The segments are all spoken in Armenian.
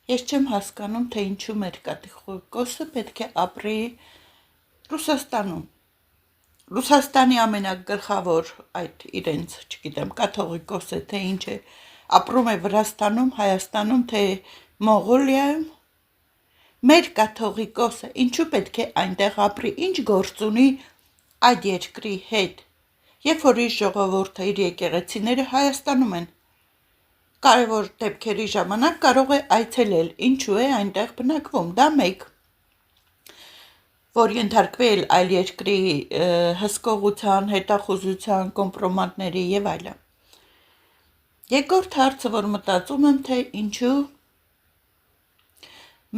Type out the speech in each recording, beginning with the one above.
Ես չեմ հասկանում, թե ինչու մեր կաթողիկոսը պետք է ապրի Ռուսաստանում։ Ռուսաստանի ամենագլխավոր այդ իրենց, չգիտեմ, կաթողիկոսը թե ինչ է, ապրում է Վրաստանում, Հայաստանում, թե Մոնղոլիայում։ Մեր կաթողիկոսը ինչու պետք է այնտեղ ապրի, ինչ գործ ունի այդ երկրի հետ, երբ որ իր ժողովուրդը, իր եկեղեցիները Հայաստանում են։ Կարևոր դեպքերի ժամանակ կարող է այցելել, ինչու է այնտեղ բնակվում, դա մեկ, որ ենթարկվել այլ երկրի հսկողության, հետախուզության, կոմպրոմատների եւ այլն։ Երկրորդ հարցը, որ մտածում եմ, թե ինչու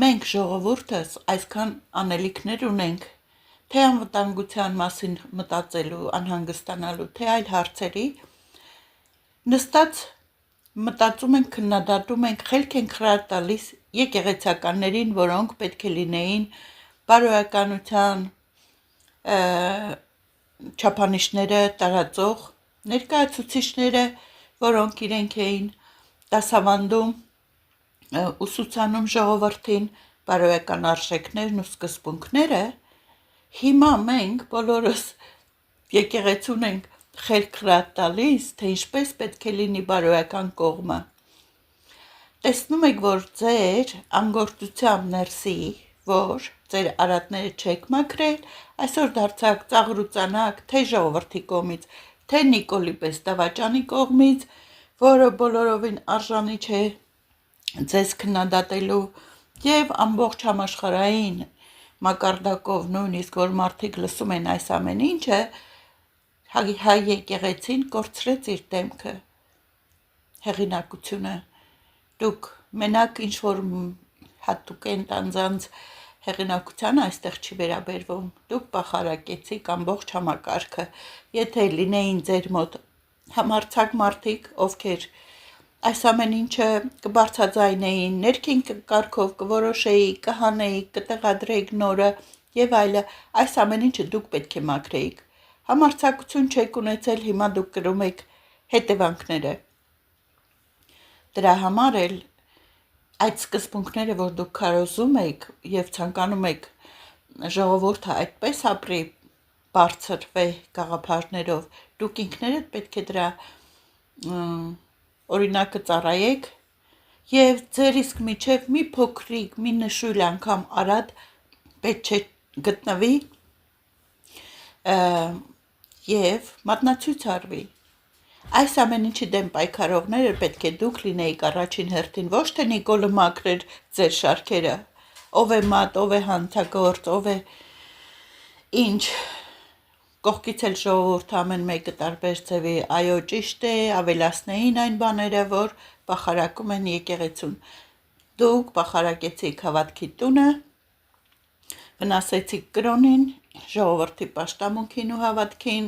մենք ժողովուրդս այսքան անելիքներ ունենք, թե անվտանգության մասին մտածելու, անհանգստանալու, թե այլ հարցերի, նստած մտածում ենք, քննադատում ենք, խելք ենք խրատ տալիս եկեղեցականներին, որոնք պետք է լինեին բարոյականության չափանիշները տարածող ներկայացուցիչները, որոնք իրենք էին դասավանդում, ուսուցանում ժողովրդին բարոյական արժեքներն ու սկզբունքները, հիմա մենք բոլորս եկեղեցուն ենք խելք խրատ տալիս, թե ինչպես պետք է լինի բարոյական կողմը։ Տեսնում եք, որ ձեր անգործությամբ ներսի, որ ձեր արատները չեք մաքրել, այսօր դարձաք ծաղրուծանակ, թե ժողովրդի կողմից, թե Նիկոլի պես դավաճանի կողմից, որը բոլորովին արժանի չէ ձեզ քննադատելու, եւ ամբողջ համաշխարհային մակարդակով, նույնիսկ որ մարդիկ լսում են այս ամեն ինչը, հայ եկեղեցին կորցրեց իր դեմքը, հեղինակությունը։ Դուք մենակ ինչ որ հատուկենտ անձանց հեղինակությանը այստեղ չի վերաբերվում, դուք պախարակեցիք ամբողջ համակարգը, եթե լինեին ձեր մոտ համարձակ մարդիկ, ովքեր այս ամեն ինչը կբարձրաձայնեին, ներքին կարգով կորոշեի, կհանեիք, կտեղադրեիք նորը եւ այլը, այս ամեն ինչը դուք պետք է մաքրեիք։ Համարձակություն չեք ունեցել, հիմա դուք կրում եք հետևանքները։ Դրա համար էլ այդ սկզբունքները, որ դուք քարոզում եք եւ ցանկանում եք ժողովուրդը այդպես ապրի բարձր վեհ գաղափարներով, դուք ինքներդ պետք է դրա օրինակը ծառայեք եւ ձեր իսկ միջև մի փոքրիկ, մի նշույլ անգամ արատ պետք չէ գտնվի եւ մատնացույց արվի։ Այս ամեն ինչի դեմ պայքարողները պետք է դուք լինեիք առաջին հերթին, ոչ թե Նիկոլը մաքրեր ձեր շարքերը, ով է մատ, ով է հանցագործ, ով է ինչ, կողքից էլ ժողովուրդը ամեն մեկը տարբեր ձևի, այո, ճիշտ է, ավելացնեին այն բաները, որ պախարակում են եկեղեցուն։ Դուք պախարակեցիք հավատքի տունը, վնասեցիք կրոնին, ժողովրդի պաշտամունքին ու հավատքին,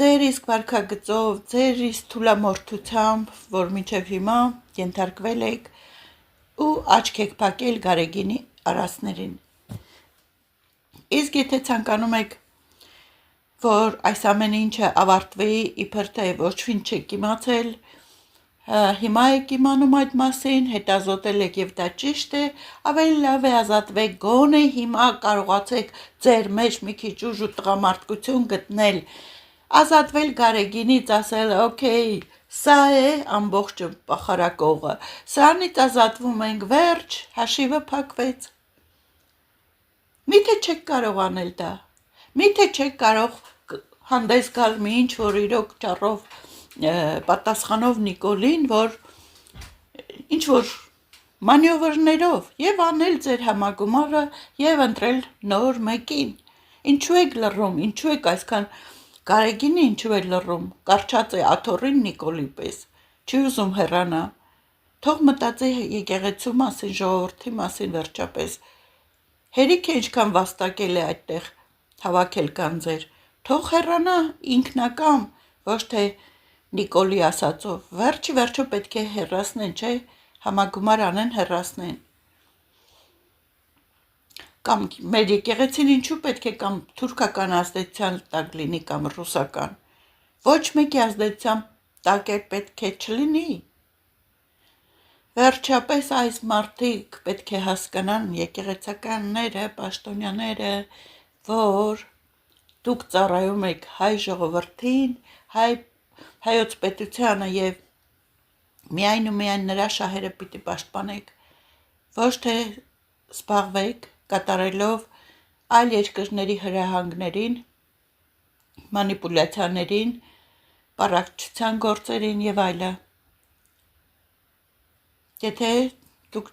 ձեր իսկ վարքագծով, ձեր իսկ թուլամորթությամբ, որ մինչև հիմա ենթարկվել եք ու աչք եք փակել Գարեգինի արածներին։ Իսկ եթե ցանկանում եք, որ այս ամեն ինչը ավարտվի, իբր թե ոչ ինչ չեք իմացել, հիմա եք իմանում այդ մասին, հետազոտել եք եւ դա ճիշտ է, ավելի լավ է ազատվեք, գոնե հիմա կարողացեք ձեր մեջ մի քիչ ուժ ու տղամարդկություն գտնել, ազատվել Գարեգինից, ասել, օքեյ, սա է ամբողջ պախարակողը, սրանից ազատվում ենք, վերջ, հաշիվը փակվեց։ Միթե չեք կարող անել դա, միթե չեք կարող հանդես գալ մի ինչ, որ իրոք ճառով պատասխանով Նիկոլին, որ ինչ որ մանյովրներով եւ անել ձեր համագումարը եւ ընտրել նոր մեկին։ Ինչու եք լռում, ինչու եք այսքան Գարեգինը ինչու է լռում, կարճած է աթոռին Նիկոլի պես, չի ուզում հեռանա, թող մտածի եկեղեցու մասին, ժողովրդի մասին վերջապես, հերիք է ինչքան վաստակել է այդտեղ հավաքել գանձեր, թող հեռանա ինքնակամ, ոչ թե Նիկոլի ասածով, վերջի վերջո պետք է հեռացնեն, չէ, համագումար անեն, հեռացնեն։ Կամ մեր եկեղեցին ինչու պետք է կամ թուրքական ազդեցության տակ լինի կամ ռուսական, ոչ մեկի ազդեցության տակ է պետք է չլինի։ Վերջապես այս մարդիկ պետք է հասկանան եկեղեցականները, պաշտոնյաները, որ դուք ծառայում եք հայ ժողովրդին, հայոց պետությանը եւ միայն ու միայն նրա շահերը պիտի պաշտպանեք, ոչ թե զբաղվեք կատարելով այլ երկրների հրահանգներին, մանիպուլյացիաներին, պառակտչության գործերին եւ այլը։ Եթե դուք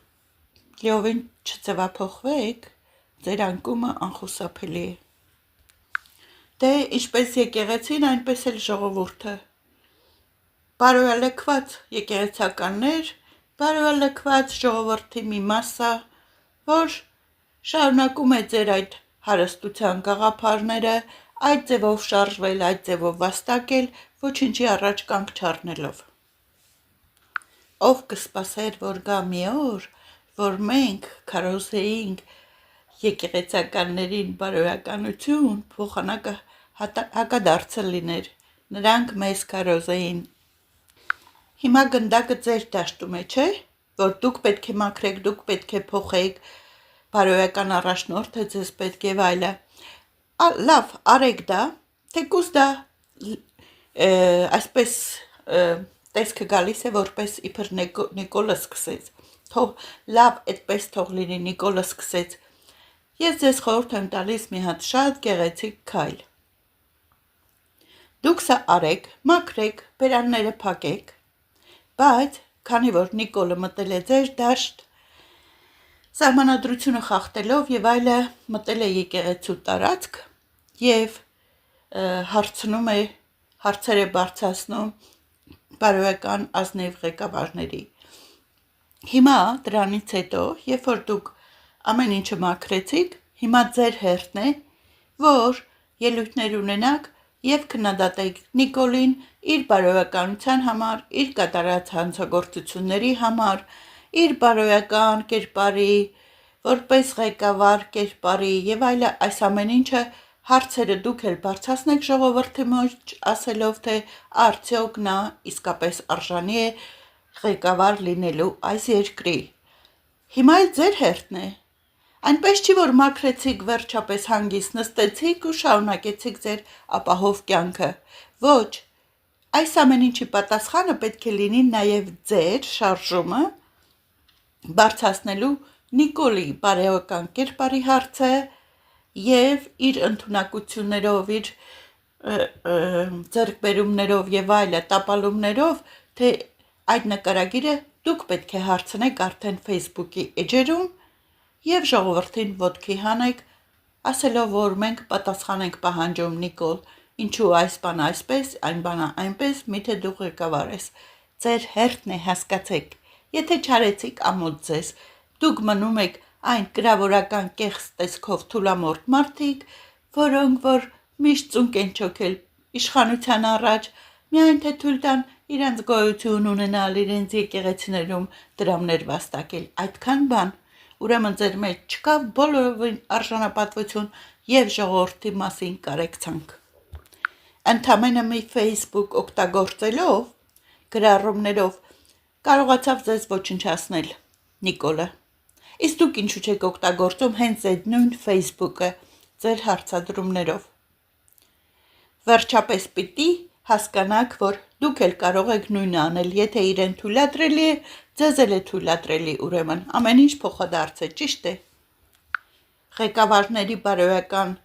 լիովին չձևափոխվեք, ձեր անկումը անխուսափելի է։ Դե ինչպես եկեղեցին, այնպես էլ ժողովուրդը։ Բարոյալքված եկեղեցականներ, բարոյալքված ժողովրդի մի մասը, որ շարունակում է ձեր այդ հարստության գաղափարները, այդ ձևով շարժվել, այդ ձևով վաստակել, ոչինչի առաջ կանգ չառնելով։ Ով կսպասեր, որ գա մի օր, որ մենք քարոզեինք եկեղեցականներին բարոյականություն, փոխանակը հակադարձը լիներ, նրանք մեզ քարոզեին։ Հիմա գնդակը ձեր դաշտում է, չէ՞, որ դուք պետք է մաքրեք, դուք պետք է փոխեք, բարոյական առաջնորդը ձեզ պետք է այլը։ Լավ, արեք դա, թեկուզ դա այսպես տեսքը գալիս է, որպես իբր Նիկոլը սկսեց։ Թող լավ այդպես թող լինի, Նիկոլը սկսեց։ Ես ձեզ խորհուրդ եմ տալիս մի հատ շատ գեղեցիկ քայլ։ Դուք սա արեք, մաքրեք, բերանները փակեք, բայց քանի որ Նիկոլը մտել է ձեր դաշտ, սահմանադրությունը խախտելով եւ այլը մտել է եկեղեցու տարածք եւ հարցնում է, հարցեր է բարձրացնում բարոյական ազնիվ ղեկավարների։ Հիմա դրանից հետո, երբ որ դուք ամեն ինչը մաքրեցիք, հիմա ձեր հերթն է, որ ելույթներ ունենաք եւ քննադատեք Նիկոլին իր բարոյականության համար, իր կատարած հանցագործությունների համար, իր բարոյական կերպարի, որպես ղեկավար կերպարի եւ այլը, այս ամեն ինչը հարցերը դուք էլ բարձրացնեք ժողովրդի մեջ, ասելով թե արդյոք նա իսկապես արժանի է ղեկավար լինելու այս երկրի։ Հիմա էլ ձեր հերթն է։ Այնպես չի, որ մաքրեցիք, վերջապես հանգիստ նստեցիք ու շարունակեցիք ձեր ապահով կյանքը։ Ոչ, այս ամեն ինչի պատասխանը պետք է լինի նաև ձեր շարժումը բարձրացնելու Նիկոլի բարոյական կերպարի հարցը եւ իր ընդունակություններով, իր ձեռքբերումներով եւ այլը, տապալումներով, թե այդ նկարագիրը դուք պետք է հարցնեք արդեն Facebook-ի էջերում եւ ժողովրդին ոտքի հանեք, ասելով, որ մենք պատասխան ենք պահանջում Նիկոլ, ինչու այս բանը այսպես, այն բանը այնպես, միթե դու ղեկավար ես։ Ձեր հերթն է, հասկացեք։ Եթե չարեցիք, ամոթ ձեզ, դուք մնում եք այն գրավորական կեղծ տեսքով թուլամորթ մարդիկ, որոնք որ միշտ ծունկ են չոքել իշխանության առաջ, միայն թե թույլ տան իրենց գոյություն ունենալ, իրենց եկեղեցիներում դրամներ վաստակել, այդքան բան, ուրեմն ձեր մեջ չկա բոլորովին արժանապատվություն եւ ժողովրդի մասին կարեկցանք։ Ընդամենը մի Facebook օգտագործելով, գրառումներով կարողացավ ձեզ ոչնչացնել Նիկոլը։ Իսկ դուք ինչու չեք օգտագործում հենց այդ նույն Facebook-ը ձեր հարցադրումներով։ Վերջապես պիտի հասկանաք, որ դուք էլ կարող եք նույնը անել, եթե իրեն թույլատրելի է, ձեզ էլ է թույլատրելի, ուրեմն ամեն ինչ փոխադարձ է, ճիշտ է։ Ղեկավարների բարոյական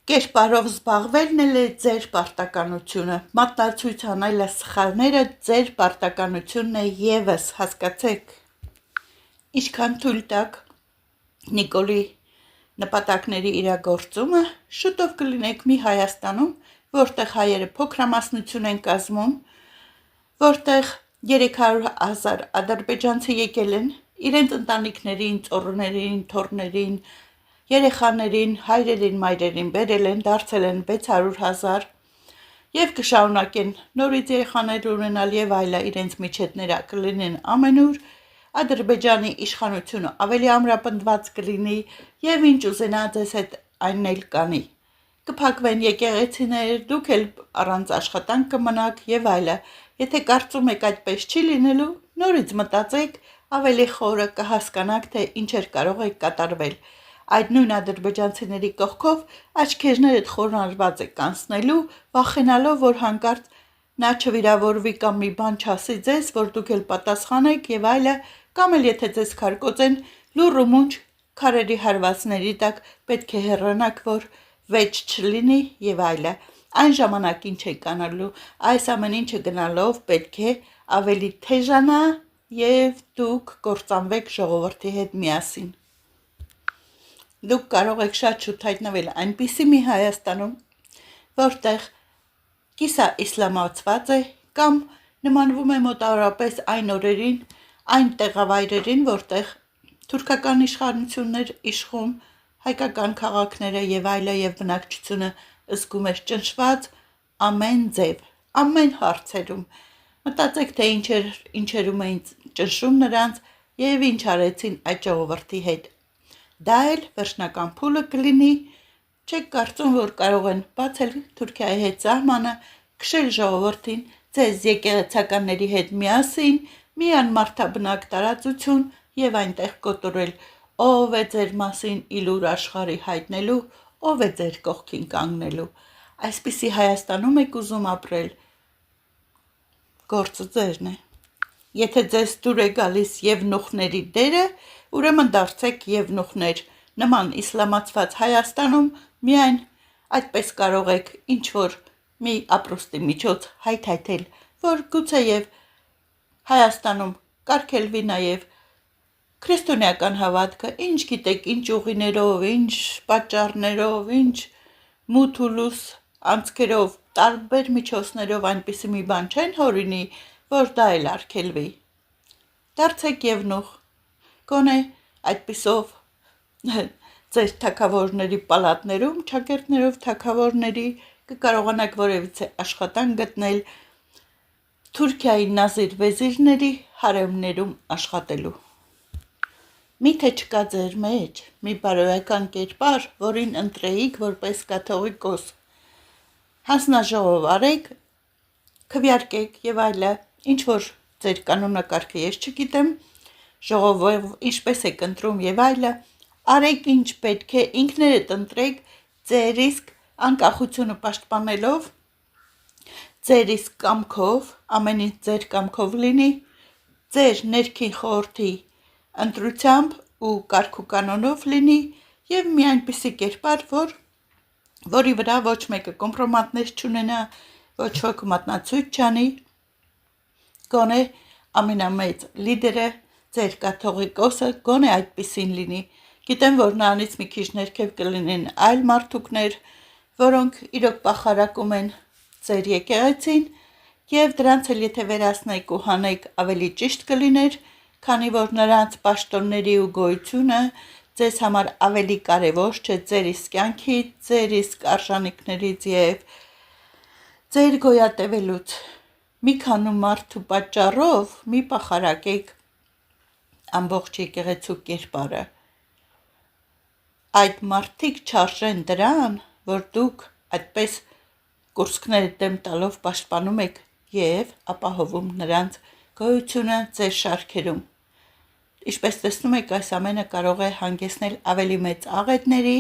կերպարով զբաղվելն էլ է ձեր պարտականությունը, մատնացույց անելը սխալները ձեր պարտականությունն է եւս, հասկացեք։ Ինչքան թույլ տաք Նիկոլի նպատակների իրագործումը, շուտով կլինեք մի Հայաստանում, որտեղ հայերը փոքրամասնություն են կազմում, որտեղ 300,000 ադրբեջանցի եկել են, իրենց ընտանիքներին, ծոռներին, թոռներին, երեխաներին, հայրերին, մայրերին բերել են, դարձել են 600,000 եւ կշարունակեն նորից երեխաներ ունենալ եւ այլը, իրենց միջետները կլինեն ամենուր, Ադրբեջանի իշխանությունը ավելի ամրապնդված կլինի եւ ինչ ուզենա ձեզ հետ այնն էլ կանի։ Կփակվեն եկեղեցիներ, դուք էլ առանց աշխատանք կմնաք եւ այլը։ Եթե կարծում եք այդպես չի լինելու, Նորից մտածեք, ավելի խորը կհասկանաք, թե ինչեր կարող եք կատարվել։ Այդ նույն ադրբեջանցիների կողքով աչքերներդ խոնարհված եք անցնելու, վախենալով, որ հանկարծ նա չվիրավորվի կամ մի բան չասի ձեզ, որ դուք էլ պատասխանեք եւ այլը, կամ էլ եթե ձեզ քարկոծեն, լուռ ու մունջ քարերի հարվածների տակ պետք է հեռանաք, որ վեճ չլինի եւ այլը։ Այն ժամանակ ինչ եք անելու, այս ամեն ինչը գնալով պետք է ավելի թեժանա եւ դուք կործանվեք ժողովրդի հետ միասին։ Դուք կարող եք շատ շուտ հայտնվել այնպիսի մի Հայաստանում, որտեղ կիսաիսլամացված է կամ նմանվում է մոտավորապես այն օրերին, այն տեղավայրերին, որտեղ թուրքական իշխանություններ իշխում, հայկական քաղաքները եւ այլը եւ բնակչությունը զգում էր ճնշված ամեն ձև, ամեն հարցերում։ Մտածեք, թե ինչերում էին ճնշում նրանց եւ ինչ արեցին այդ ժողովրդի հետ։ Դա էլ վերջնական փուլը կլինի, չեք կարծում, որ կարող են բացել Թուրքիայի հետ սահմանը, քշել ժողովրդին ձեզ եկեղեցականների հետ միասին, մի անմարդաբնակ տարածություն եւ այնտեղ կոտորել, ով է ձեր մասին իլուր աշխարհի հայտնելու, ով է ձեր կողքին կանգնելու։ Այսպիսի Հայաստանում եք ուզում ապրել, գործը ձերն է։ Եթե ձեզ դուր է գալիս Եվնուխների դերը, ուրեմն դարձեք Եվնուխներ։ Նման իսլամացված Հայաստանում միայն այդպես կարող եք ինչ-որ մի ապրուստի միջոց հայթայթել, որ գուցեև Հայաստանում կարգելվի նաև քրիստոնեական հավատքը, ինչ գիտեք, ինչ ուղիներով, ինչ պատճառներով, ինչ մութ ու լույս անցքերով, տարբեր միջոցներով այնպիսի մի բան չեն հորինի, որ դա էլ արգելվի։ Դարձեք Եվնուխ, գոնե այդպիսով ձեր թագավորների պալատներում, ճակերտներով թագավորների կկարողանաք որևիցե աշխատանք գտնել Թուրքիայի նազիր վեզիրների հարեմներում աշխատելու։ Միթե չկա ձեր մեջ մի բարոյական կերպար, որին ընտրեիք որպես կաթողիկոս, հանձնաժողով արեք, քվեարկեք եւ այլը, ինչ որ ձեր կանոնակարգը ես չգիտեմ, ժողովով ինչպես եք ընտրում եւ այլը, արեք ինչ պետք է, ինքներդ ընտրեք, ձեր իսկ անկախությունը պաշտպանելով, ձեր իսկ կամքով, ամեն ինչ ձեր կամքով լինի, ձեր ներքին խորհրդի ընտրությամբ ու կարգուկանոնով լինի եւ մի այնպիսի կերպար, որի վրա ոչ մեկը կոմպրոմատներ չունենա, ոչ ոք մատնացույց չանի, գոնե ամենամեծ լիդերը, ձեր կաթողիկոսը գոնե այդպիսին լինի։ Գիտեմ, որ նրանից մի քիչ ներքև կլինեն այլ մարդուկներ, որոնք իրոք պախարակում են ձեր եկեղեցին եւ դրանց էլ եթե վերացնեք ու հանեք ավելի ճիշտ կլիներ, քանի որ նրանց պաշտոնների ու գոյությունը ձեզ համար ավելի կարևոր չէ ձեր իսկ կյանքից, ձեր իսկ արժանինքներից եւ ձեր գոյատևելուց։ Մի քանի մարդու պատճառով մի պախարակեք ամբողջ եկեղեցու կերպարը։ Այդ մարդիկ չարժեն դրան, որ դուք այդպես կուրսքները դեմ տալով պաշտպանում եք եւ ապահովում նրանց գոյությունը ձեր շարքերում։ Ինչպես տեսնում եք, այս ամենը կարող է հանգեցնել ավելի մեծ աղետների,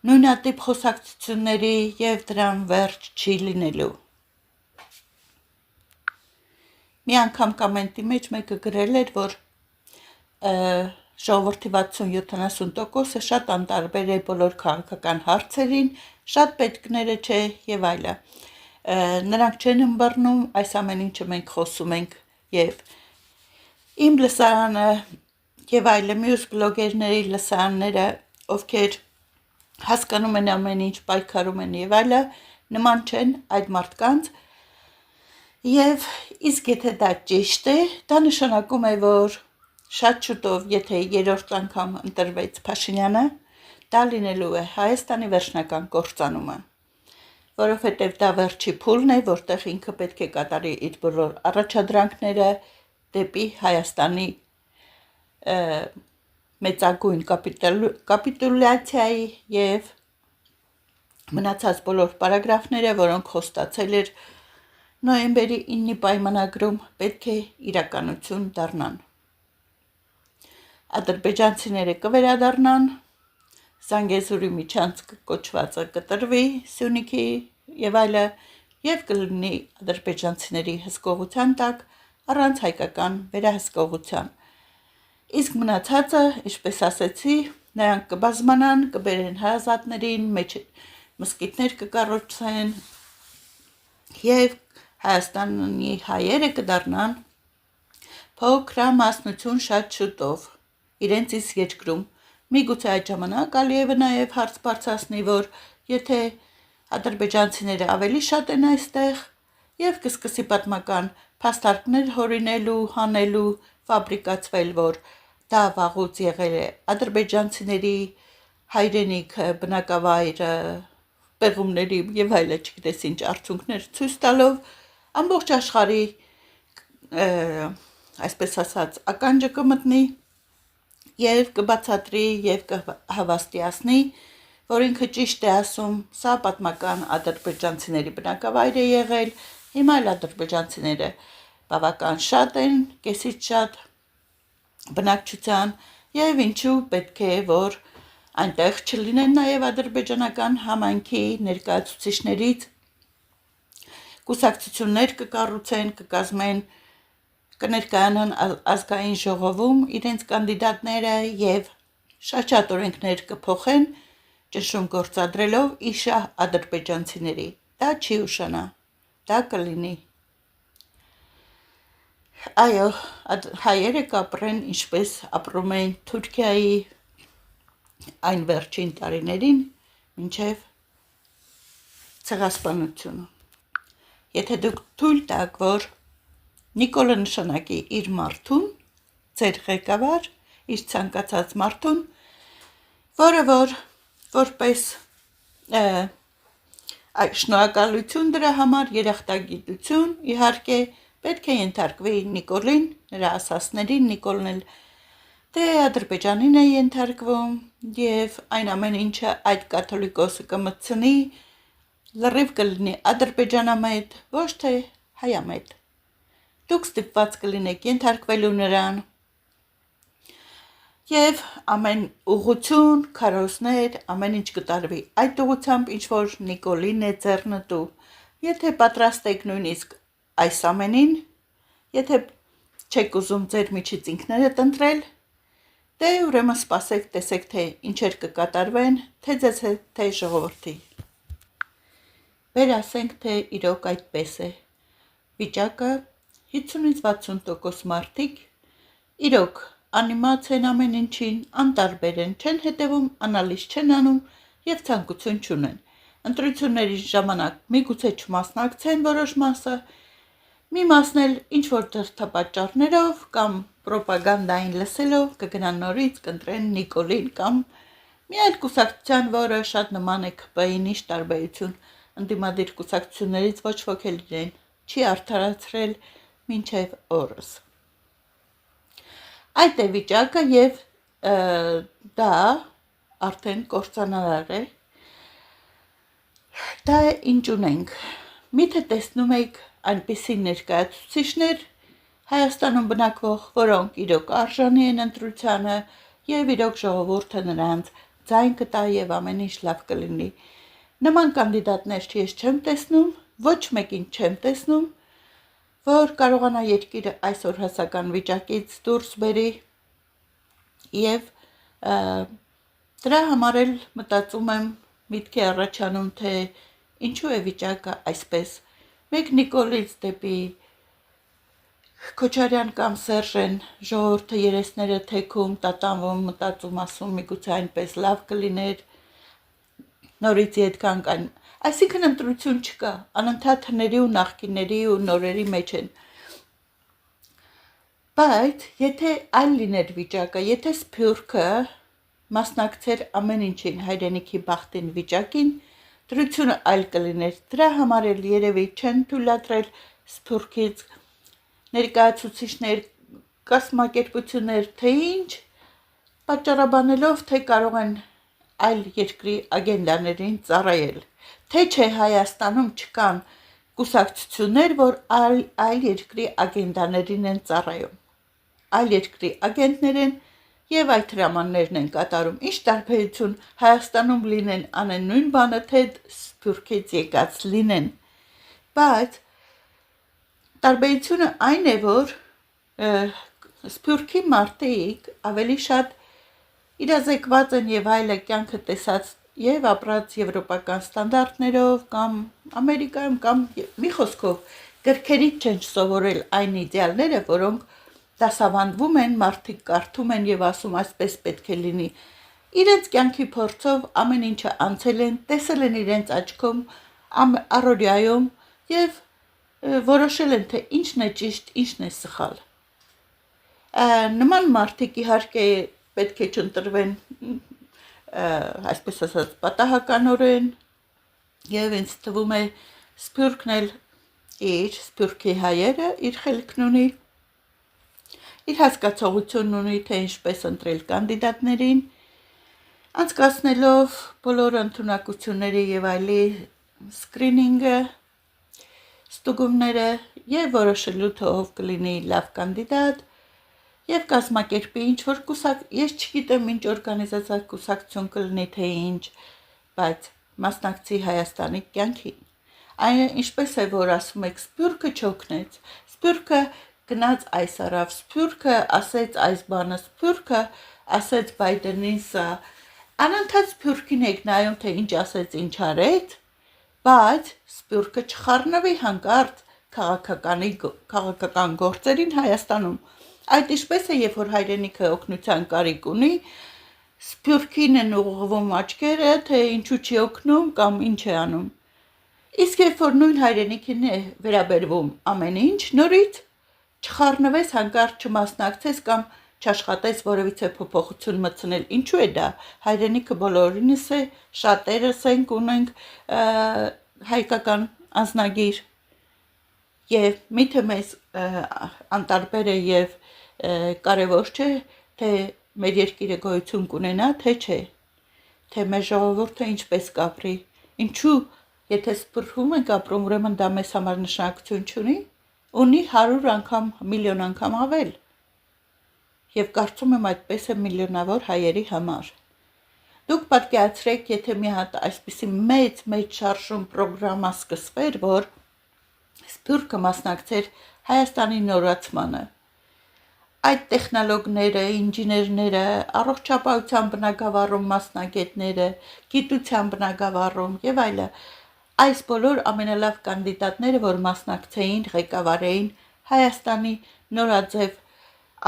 նույնատիպ խոսակցությունների եւ դրան վերջ չի լինելու։ Մի անգամ կոմենտի մեջ մեկը գրել էր, որ ժողովրդի 60-70%-ը շատ անտարբեր է բոլոր քաղաքական հարցերին, շատ պետքները չէ եւ այլը։ Նրանք չեն ըմբռնում այս ամեն ինչը մենք խոսում ենք եւ իմ լսարանը եւ այլը մյուս բլոգերների լսարանները, ովքեր հասկանում են ամեն ինչ, պայքարում են եւ այլը, նման չեն այդ մարդկանց եւ իսկ եթե դա ճիշտ է, դա նշանակում է, որ շատ շուտով, եթե երրորդ անգամ ընտրվեց Փաշինյանը, դա լինելու է Հայաստանի վերջնական կործանումը, որովհետև դա վերջի փուլն է, որտեղ ինքը պետք է կատարի իր բոլոր առաջադրանքները դեպի Հայաստանի մեծագույն կապիտուլյացիայի եւ մնացած բոլոր պարագրաֆները, որոնք խոստացել էր նոյեմբերի 9-ի պայմանագրում պետք է իրականություն դառնան։ Ադրբեջանցիները կվերադառնան, Զանգեզուրի միջանցքը կոչվածը կտրվի Սյունիքի եւ այլը եւ կլինի ադրբեջանցիների հսկողության տակ առանց հայկական վերահսկողության։ Իսկ մնացածը, ինչպես ասեցի, նրանք կբազմանան, կբերեն հարազատներին, մեջ մսկիթներ կկառուցեն եւ Հայաստանի հայերը կդառնան փոքրամասնություն շատ շուտով իրենց իսկ երկրում։ Միգուցե այդ ժամանակ Ալիևը նաև հարց բարձրացնի, որ եթե ադրբեջանցիները ավելի շատ են այստեղ եւ կսկսի պատմական փաստարկներ հորինելու, հանելու, ֆաբրիկացվել, որ դա վաղուց եղել է ադրբեջանցիների հայրենիքը, բնակավայրը, պեղումների եւ այլը, չգիտես ինչ արդյունքներ ցույց տալով ամբողջ աշխարհի այսպես ասած ականջը կմտնի եւ կբացատրի եւ կհավաստիացնի, որ ինքը ճիշտ է ասում, սա պատմական ադրբեջանցիների բնակավայր է եղել, հիմա էլ ադրբեջանցիները բավական շատ են, կեսից շատ բնակչության եւ ինչու պետք է, որ այնտեղ չլինեն նաեւ ադրբեջանական համայնքի ներկայացուցիչներից կուսակցություններ կկառուցեն, կկազմեն կներկայանան ազգային ժողովում իրենց կանդիդատները եւ շատ օրենքներ կփոխեն, ճնշում գործադրելով իշահ ադրբեջանցիների։ Դա չի ուշանա, դա կլինի։ Այո, հայերը կապրեն ինչպես ապրում էին Թուրքիայի այն վերջին տարիներին, մինչև ցեղասպանությունը։ Եթե դուք թույլ տաք, որ Նիկոլը նշանակի իր մարդուն, ձեր ղեկավար, իր ցանկացած մարդուն, որը որպես շնորհակալություն դրա համար երախտագիտություն, իհարկե, պետք է ենթարկվի Նիկոլին, նրա ասածներին, Նիկոլն էլ դե Ադրբեջանին է ենթարկվում եւ այն ամեն ինչը այդ կաթոլիկոսը կմտցնի, լրիվ կլինի ադրբեջանամետ, ոչ թե հայամետ։ Դուք ստիպված կլինեք ենթարկվելու նրան եւ ամեն ուղղություն, քարոզներ, ամեն ինչ կտարվի այդ ուղղությամբ, ինչ որ Նիկոլին է ձեռնտու։ Եթե պատրաստ եք նույնիսկ այս ամենին, եթե չեք ուզում ձեր միջից ինքներդ ընտրել, դե ուրեմն սպասեք, տեսեք թե ինչեր կկատարվեն, թե ձեզ թե ժողովրդի։ Վերասենք, թե իրոք այդպես է։ Վիճակը 50-ից 60% մարդիկ իրոք անիմաց են ամեն ինչին, անտարբեր են, չեն հետևում, անալիզ չեն անում եւ ցանկություն չունեն։ Ընտրությունների ժամանակ միգուցե չմասնակցեն որոշ մասը, մի մասն էլ ինչ որ դրդապատճառներով կամ պրոպագանդային լսելով կգնան նորից կընտրեն Նիկոլին կամ մի այլ կուսակցության, որը շատ նման է ԿՊ-ին, ինչ տարբերություն ընդդիմադիր կուսակցություններից ոչ ոք էլ իրեն չի արդարացրել մինչև օրս։ Այդ է վիճակը եւ դա արդեն կործանարար է։ Դա է ինչ ունենք։ Միթե տեսնում եք այնպիսի ներկայացուցիչներ Հայաստանում բնակվող, որոնք իրոք արժանի են ընտրությանը եւ իրոք ժողովուրդը նրանց ձայն կտա եւ ամեն ինչ լավ կլինի։ Նման կանդիդատներ ես չեմ տեսնում, ոչ մեկին չեմ տեսնում, որ կարողանա երկիրը այսօր հասական վիճակից դուրս բերի եւ դրա համար էլ մտածում եմ միտքի առաջանում, թե ինչու է վիճակը այսպես։ Մեկ Նիկոլից դեպի Քոչարյան կամ Սերժեն ժողովուրդը երեսները թեքում, տատանվում, մտածում, ասում միգուցե այնպես լավ կլիներ, նորից ետ կանք այն, այսինքն ընտրություն չկա, անընդհատ հների ու նախկինների ու նորերի մեջ են։ Բայց եթե այլ լիներ վիճակը, եթե Սփյուռքը մասնակցեր ամեն ինչին, հայրենիքի բախտին վիճակին, դրությունը այլ կլիներ, դրա համար էլ երևի չեն թույլատրել Սփյուռքից ներկայացուցիչներ, կազմակերպություններ, թե ինչ, պատճառաբանելով, թե կարող են այլ երկրի ագենդաներին ծառայել, թե չէ Հայաստանում չկան կուսակցություններ, որ այլ երկրի ագենդաներին են ծառայում, այլ երկրի ագենտներ են և այդ հրամաններն են կատարում, ինչ տարբերություն Հայաստանում լինեն անեն նույն բանը, թե Սփյուռքից եկած լինեն, բայց տարբերությունը այն է, որ Սփյուռքի մարդիկ ավելի շատ իրազեկված են և այլը կյանքը տեսած և ապրած եվրոպական ստանդարտներով կամ Ամերիկայում կամ մի խոսքով գրքերից չեն սովորել այն իդեալները, որոնք դասավանդվում են, մարդիկ կարդում են և ասում այսպես պետք է լինի։ Իրենց կյանքի փորձով ամեն ինչը անցել են, տեսել են իրենց աչքում, առօրյայում և որոշել են, թե ինչն է ճիշտ, ինչն է սխալ։ Նման մարդիկ իհարկե պետք է չընտրվեն, այսպես ասած, պատահականորեն, և ինձ թվում է Սփյուռքն էլ Սփյուռքի հայերը իր խելքն ունի, իր հասկացողությունն ունի, թե ինչպես ընտրել կանդիդատներին, անցկացնելով բոլոր ընդունակությունները և այլի սկրինինգը, ստուգումները և որոշելու թե ով կլինի լավ կանդիդատ և կազմակերպի ինչ-որ ես չգիտեմ ինչ օրգանիզացիա կուսակցություն կլինի, թե ինչ, բայց մասնակցի Հայաստանի կյանքին։ Ինչպես է, որ ասում եք, Սփյուռքը չօգնեց, Սփյուռքը գնաց այս արավ, Սփյուռքը ասեց այս բանը, Սփյուռքը ասեց Բայդենին սա, անընդհատ Սփյուռքին եք նայում, թե ինչ ասեց, ինչ արեց, բայց Սփյուռքը չխառնվի հանկարծ քաղաքական գործերին Հայաստանում։ Այդ ինչպես է, երբ որ հայրենիքը օգնության կարիք ունի, Սփյուռքին են ուղղվում աչքերը, թե ինչու չի օգնում կամ ինչ է անում։ Իսկ երբ որ նույն հայրենիքին է վերաբերվում ամեն ինչ, նորից չխառնվես, հանկարծ չմասնակցես կամ չաշխատես որևիցե փոփոխություն մտցնել։ Ինչու է դա։ Հայրենիքը բոլորինս է, շատերս ենք ունենք հայկական անձնագիր և միթե մեզ անտարբեր է և կարևոր չէ, թե մեր երկիրը գոյություն կունենա, թե չէ, թե մեր ժողովուրդը ինչպես կապրի, ինչու, եթե Սփյուռքում ենք ապրում, ուրեմն դա մեզ համար նշանակություն չունի, ունի 100 անգամ, միլիոն անգամ ավել, և կարծում եմ այդպես է միլիոնավոր հայերի համար։ Դուք պատկերացրեք, եթե մի հատ այսպիսի մեծ շարժում պրոգրամա սկսվեր, որ Սփյուռքը մասնակցեր Հայաստանի նորացմանը, այդ տեխնոլոգները, ինժեներները, առողջապահության բնագավառում մասնագետները, գիտության բնագավառում և այլը, այս բոլոր ամենալավ կանդիդատները, որ մասնակցեին, ղեկավարեին Հայաստանի նորաձև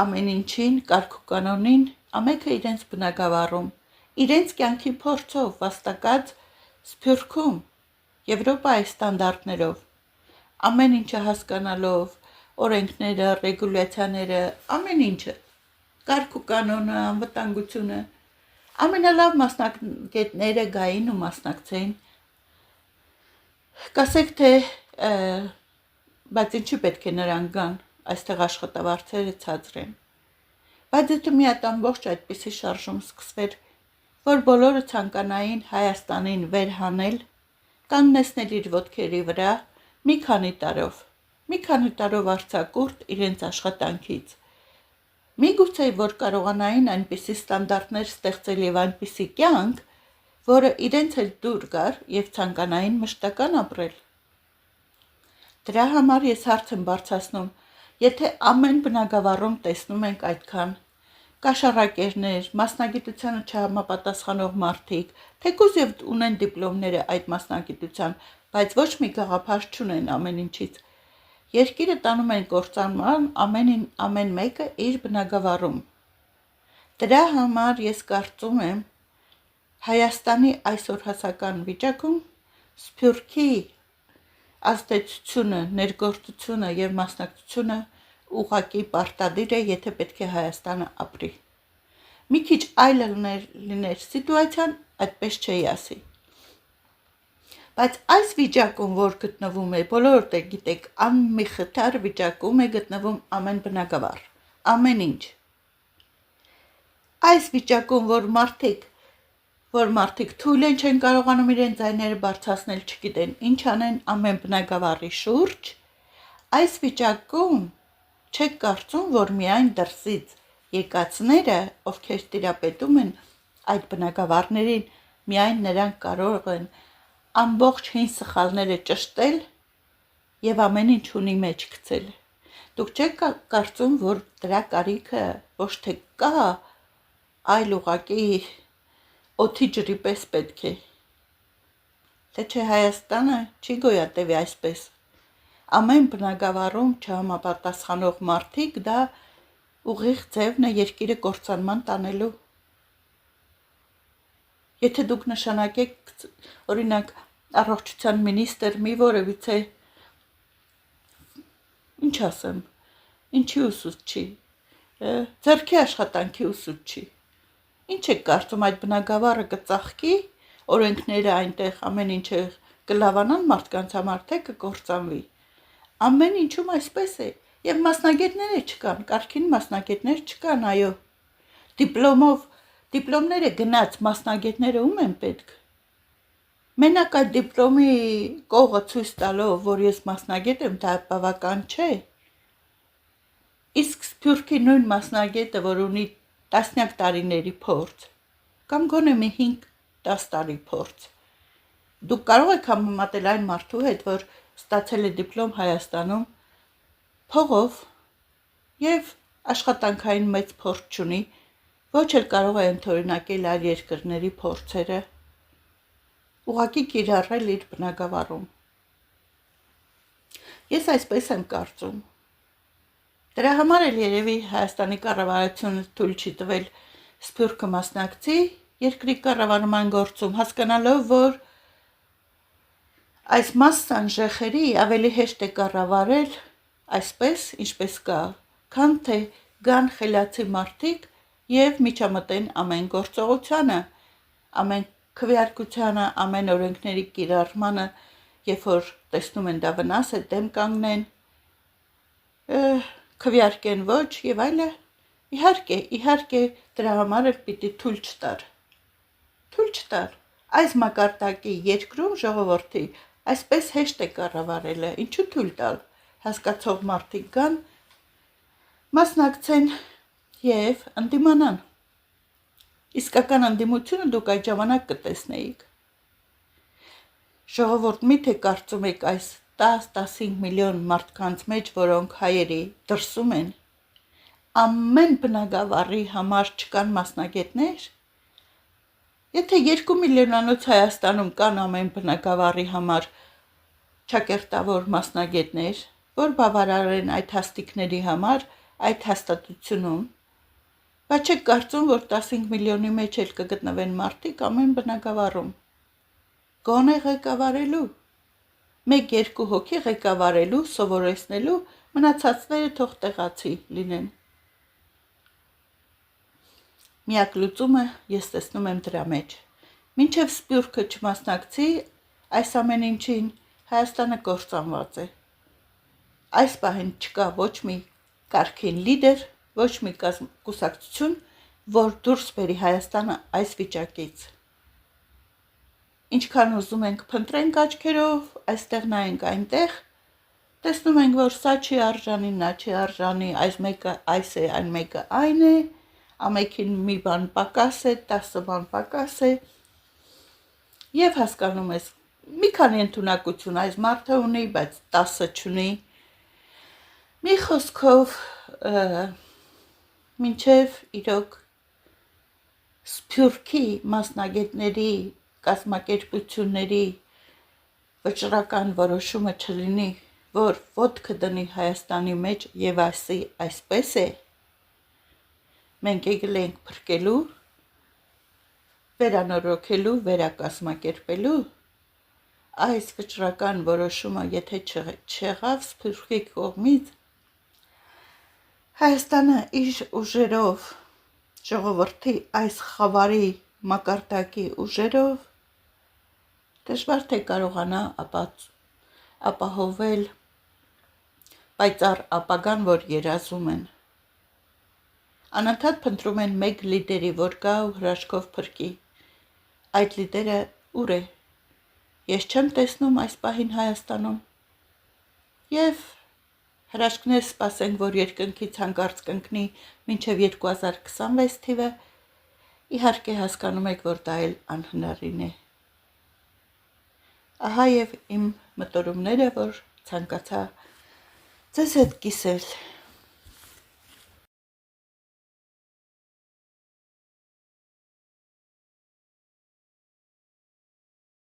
ամեն ինչին, կարգուկանոնին, ամենքը իրենց բնագավառում, իրենց կյանքի փորձով վաստակած Սփյուռքում, Եվրոպայի ստանդարտներով, ամեն ինչը հասկանալով, օրենքները, ռեգուլյացիաները, ամեն ինչը, կարգուկանոնը, անվտանգությունը, ամենալավ մասնագետները գային ու մասնակցեին։ Կասեք, թե բայց ինչի պետք է նրանք գան, այստեղ աշխատավարձերը ցածր են։ Բայց եթե մի հատ ամբողջ այդպիսի շարժում սկսվեր, որ բոլորը ցանկանային Հայաստանին վերհանել, կանգնեցնել իր ոտքերի վրա մի քանի տարով արձակուրդ իրենց աշխատանքից, միգուցե որ կարողանային այնպիսի ստանդարտներ ստեղծել և այնպիսի կյանք, որը իրենց էլ դուր գար և ցանկանային մշտական ապրել։ Դրա համար ես հարց եմ բարձրացնում, եթե ամեն բնագավառում տեսնում ենք այդքան կաշառակերներ, մասնագիտությանը չհամապատասխանող մարդիկ, թեկուզ և ունեն դիպլոմները այդ մասնագիտության, բայց ոչ մի գաղափար չունեն ամեն ինչից, երկիրը տանում են կործանման ամեն մեկը իր բնագավառում։ Դրա համար ես կարծում եմ Հայաստանի այսօր հասական վիճակում Սփյուռքի ազդեցությունը, ներգործությունը և մասնակցությունը ուղղակի պարտադիր է, եթե պետք է Հայաստանը ապրի։ Մի քիչ այլ լիներ սիտուացիան, այդպես չէի ասի։ Բայց այս վիճակում, որ գտնվում է, բոլորդ է գիտեք, անմիխթար վիճակում է գտնվում ամեն բնագավառ, ամեն ինչ։ Այս վիճակում, որ մարդիկ, որ մարդիկ թույլ են չեն կարողանում իրեն ձայները բարձրացնել, չգիտեն ինչ անեն ամեն բնակավարի շուրջ, այս վիճակում չեք կարծում, որ միայն դրսից եկածները, ովքեր տիրապետում են այդ բնակավարներին, միայն նրանք կարող են ամբողջ հին սխալները ճշտել և ամեն ինչ ունի մեջ գցել։ Դուք չեք կարծում, որ դրա կարիքը ոչ թե կա, այլ ուղղակի օդի ջրի պես պետք է։ Թե չէ Հայաստանը չի գոյատևի այսպես։ Ամեն բնակավարում չհամապատասխանող մարդիկ դա ուղիղ ձևն է երկիրը կործանման տանելու։ Եթե դուք նշանակեք, օրինակ, առողջության մինիստր մի որևիցե, ինչ ասեմ, ինչի ուսուցչի, ձեռքի աշխատանքի ուսուցչի, ինչ եք կարծում այդ բնակավարը կծաղկի, օրենքները այնտեղ ամեն ինչը կլավանան մարդկանց համար, թե կկործանվի։ Ամեն ինչում այսպես է, և մասնագետները չկան, կարգին մասնագետներ չկան, այո, դիպլոմները գնաց մասնագետները ում են պետք։ Մենակ այդ դիպլոմի կողը ցույց տալով, որ ես մասնագետ եմ, դա բավական չէ։ Իսկ Սփյուռքի նույն մասնագետը, որ ունի տասնյակ տարիների փորձ, կամ գոնե մի 5-10 տարի փորձ, դուք կարող եք համեմատել այն մարդու հետ, որ ստացել է դիպլոմ Հայաստանում փողով և աշխատանքային մեծ փորձ չունի, ոչ էլ կարող է ընդօրինակել այլ երկրների փորձերը, ուղղակի կիրառել իր բնակավարում։ Ես այսպես եմ կարծում։ Դրա համար էլ երևի Հայաստանի կառավարությունը թույլ չի տվել Սփյուռքը մասնակցի երկրի կառավարման գործում, հասկանալով, որ այս մասսան ժեխերի ավելի հեշտ է կառավարել այսպես, ինչպես կա, քան թե գան խելացի մարդիկ և միջամտեն ամեն գործողությանը, ամեն քվեարկությանը, ամեն օրենքների կիրառմանը, երբ որ տեսնում են դա վնաս է, դեմ կանգնեն, քվեարկեն ոչ և այլը։ Իհարկե, դրա համար էլ պիտի թույլ չտար։ Թույլ չտար։ Այս մակարդակի երկրում ժողովրդի այսպես հեշտ է կառավարելը, ինչու թույլ տալ, հասկացող մարդիկ գան, մասնակցեն և ընդդիմանան։ Իսկական ընդդիմությունը դուք այդ ժամանակ կտեսնեիք։ Ժողովուրդ, միթե կարծում եք այս 10-15 միլիոն մարդկանց մեջ, որոնք հայերի դրսում են, ամեն բնակավարի համար չկան մասնագետներ։ Եթե 2 միլիոնանոց Հայաստանում կան ամեն բնակավարի համար ճակերտավոր մասնագետներ, որ բավարարեն այդ հաստիկների համար, այդ հաստատությունում, բայց չեք կարծում, որ 15 միլիոնի մեջ էլ կգտնվեն մարդիկ ամեն բնակավարում, գոնե ղեկավարելու, 1-2 հոգի ղեկավարելու, սովորեցնելու, մնացածները թող տեղացի լինեն։ Միակ լուծումը ես տեսնում եմ դրա մեջ։ Մինչև Սփյուռքը չմասնակցի այս ամեն ինչին, Հայաստանը կործանված է։ Այս պահին չկա ոչ մի կարգին լիդեր, ոչ մի կուսակցություն, որ դուրս բերի Հայաստանը այս վիճակից։ Ինչքան ուզում ենք փնտրենք աչքերով, այստեղ նայենք այնտեղ, տեսնում ենք, որ սա չի արժանի, նա չի արժանի, այս մեկը այս է, այն մեկը այն է, ամենքին մի բան պակաս է, 10 բան պակաս է, և հասկանում ես, մի քանի ընդունակություն այս մարդը ունի, բայց 10-ը չունի։ Մի խոսքով, մինչև իրոք Սփյուռքի մասնագետների, կազմակերպությունների վճռական որոշումը չլինի, որ ոտքը դնի Հայաստանի մեջ և ասի այսպես է, մենք եկել ենք փրկելու, վերանորոգելու, վերակազմակերպելու, այս վճռական որոշումը եթե չեղավ Սփյուռքի կողմից, Հայաստանը իր ուժերով, ժողովրդի այս խավարի մակարդակի ուժերով դժվար թե կարողանա ապահովել պայծառ ապագան, որ երազում են։ Անընդհատ փնտրում են մեկ լիդերի, որ գա ու հրաշքով փրկի։ այդ լիդերը ուր է։ Ես չեմ տեսնում այս պահին Հայաստանում։ Եվ հրաշքներ սպասենք, որ երկնքից հանկարծ կընկնի մինչև 2026 թիվը, իհարկե հասկանում եք, որ դա էլ անհնարին է։ Ահա եւ իմ մտորումները, որ ցանկացա ձեզ հետ կիսել։